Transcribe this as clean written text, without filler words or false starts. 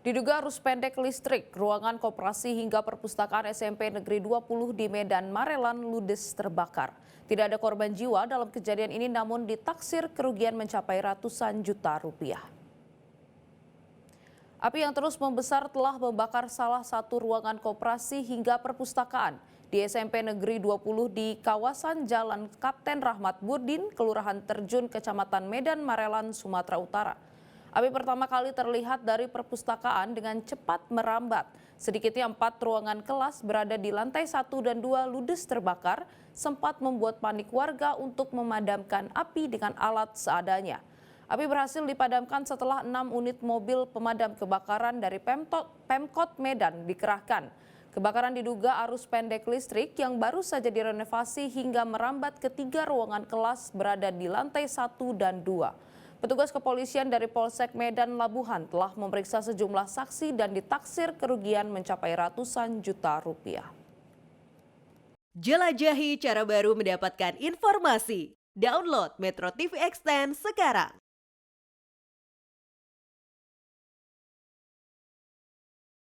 Diduga arus pendek listrik, ruangan koperasi hingga perpustakaan SMP Negeri 20 di Medan Marelan ludes terbakar. Tidak ada korban jiwa dalam kejadian ini namun ditaksir kerugian mencapai ratusan juta rupiah. Api yang terus membesar telah membakar salah satu ruangan koperasi hingga perpustakaan di SMP Negeri 20 di kawasan Jalan Kapten Rahmat Burdin, Kelurahan Terjun, Kecamatan Medan Marelan, Sumatera Utara. Api pertama kali terlihat dari perpustakaan dengan cepat merambat. Sedikitnya 4 ruangan kelas berada di lantai 1 dan 2 ludes terbakar, sempat membuat panik warga untuk memadamkan api dengan alat seadanya. Api berhasil dipadamkan setelah 6 unit mobil pemadam kebakaran dari Pemkot Medan dikerahkan. Kebakaran diduga arus pendek listrik yang baru saja direnovasi hingga merambat ke 3 ruangan kelas berada di lantai 1 dan 2. Petugas kepolisian dari Polsek Medan Labuhan telah memeriksa sejumlah saksi dan ditaksir kerugian mencapai ratusan juta rupiah. Jelajahi cara baru mendapatkan informasi. Download Metro TV Extend sekarang.